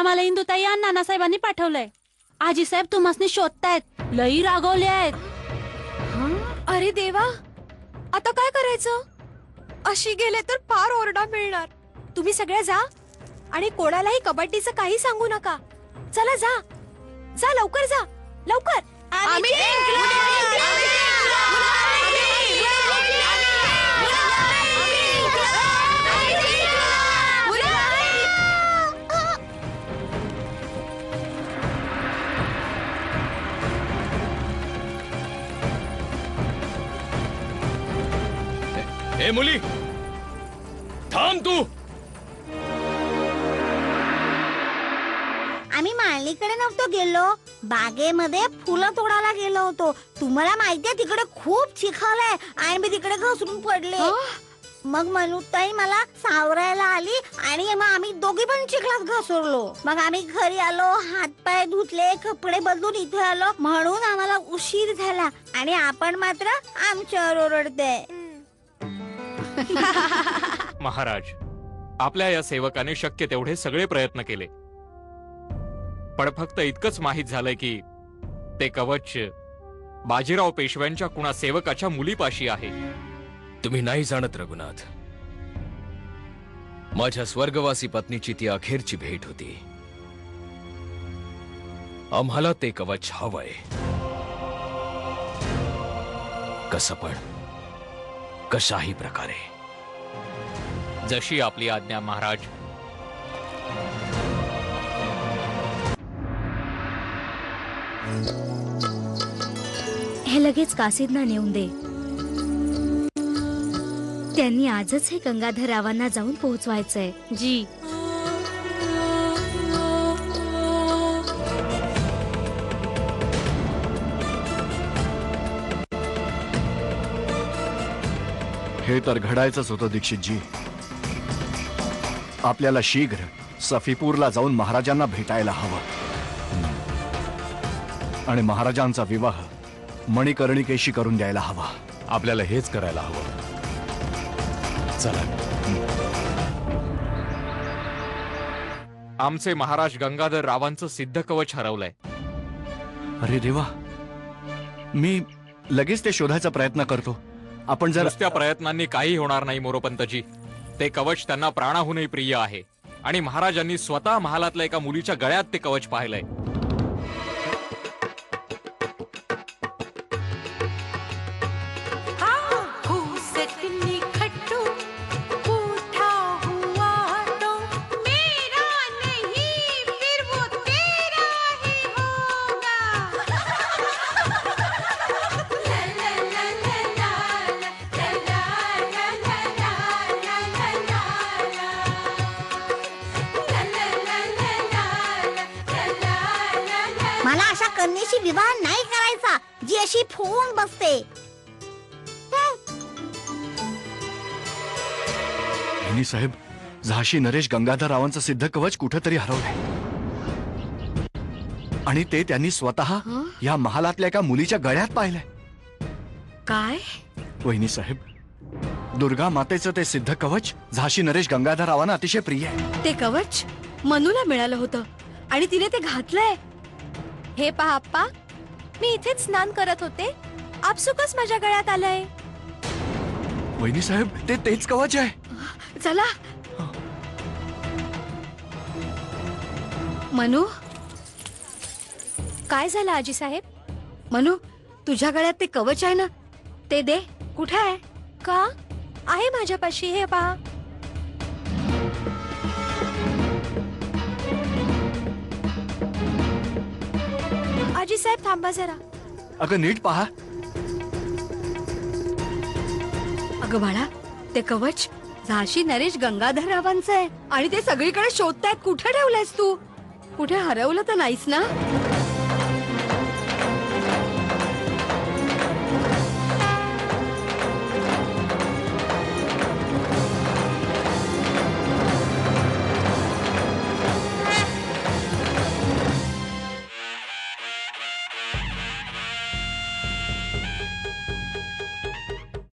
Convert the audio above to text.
आम्हाला इंदुताई आणि नानासाहेबांनी पाठवलंय. आजी साहेब तुम्हाला शोधतायत, लई रागवले आहेत. अरे देवा, आता काय करायचं? अशी गेले तर फार ओरडा मिळणार. तुम्ही सगळे जा आणि कोणालाही कबड्डीचं काही सांगू नका. चला जा जा, लवकर जा, लवकर. ए मुली, थांब तू. आम्ही माळणीकडे नव्हतो गेलो, बागेमध्ये फुलं तोडायला गेलो होतो. तुम्हाला माहितीये तिकडे खूप चिखल आहे आणि मी तिकडे घसरून पडले. मग मनुताई मला सावरायला आली आणि मग आम्ही दोघी पण चिखलात घसरलो. मग आम्ही घरी आलो, हातपाय धुतले, कपडे बदलून इथे आलो, म्हणून आम्हाला उशीर झाला आणि आपण मात्र आमच्यावर ओरडते. महाराज, आपल्या या सेवकाने शक्य तेवढे सगळे प्रयत्न केले, पण फक्त इतकंच माहित झालंय की ते कवच बाजीराव पेशव्यांच्या कुणा सेवकाच्या मुलीपाशी आहे. तुम्ही नाही जाणत रघुनाथ, माझ्या स्वर्गवासी पत्नीची ती अखेरची भेट होती. आम्हाला ते कवच हवंय, कसं पण कशाही प्रकारे. जशी आपली आज्ञा महाराज. हे लगेच काशीदना नेऊन दे. त्यांनी आजच हे गंगाधररावांना जाऊन पोहोचवायचंय. जी. हे तर घडायचंच होतं दीक्षितजी. आपल्याला शीघ्र सफीपूरला जाऊन महाराजांना भेटायला हवं आणि महाराजांचा विवाह मणिकर्णिकेशी करून द्यायला हवा. आपल्याला हेच करायला हवं. चला. आमचे महाराज गंगाधर रावांचं सिद्ध कवच हरवलंय. अरे देवा, मी लगेच ते शोधायचा प्रयत्न करतो. आपण जर नुसत्या प्रयत्नांनी काही होणार नाही मोरोपंतजी. ते कवच त्यांना प्राणाहूनही प्रिय आहे आणि महाराजांनी स्वतः महालातल्या एका मुलीच्या गळ्यात ते कवच पाहिलंय. मला अशा कन्येशी विवाह नाही करायचा जी अशी फुवून बसते. साहेब, झाशी नरेश गंगाधर रावांचं सिद्ध कवच कुठेतरी हरवलंय आणि ते त्यांनी स्वतः या महालातल्या एका मुलीच्या गळ्यात पाहिलंय. काय? वहिनी साहेब, दुर्गा मातेचं ते सिद्ध कवच झाशी नरेश गंगाधर रावांना अतिशय प्रिय आहे. ते कवच मनूला मिळालं होतं आणि तिने ते घातलंय. हे पहा आप्पा, मी इथेच स्नान करत होते, आपसुकच माझ्या गळ्यात आलंय. वहिनी साहेब, ते तेच कवच आहे. चला. मनू, काय झालं आजी साहेब? मनू, तुझ्या गळ्यात ते कवच आहे ना, ते दे. कुठे आहे? का आहे माझ्यापाशी, हे पहा. आजी साहेब थांबा जरा. अगं नीट पहा. अगं बाळा, ते कवच झाशी नरेश गंगाधर रावांचं आहे आणि ते सगळीकडे शोधतायत. कुठे ठेवलंयस तू? कुठे हरवलं तर नाहीस ना?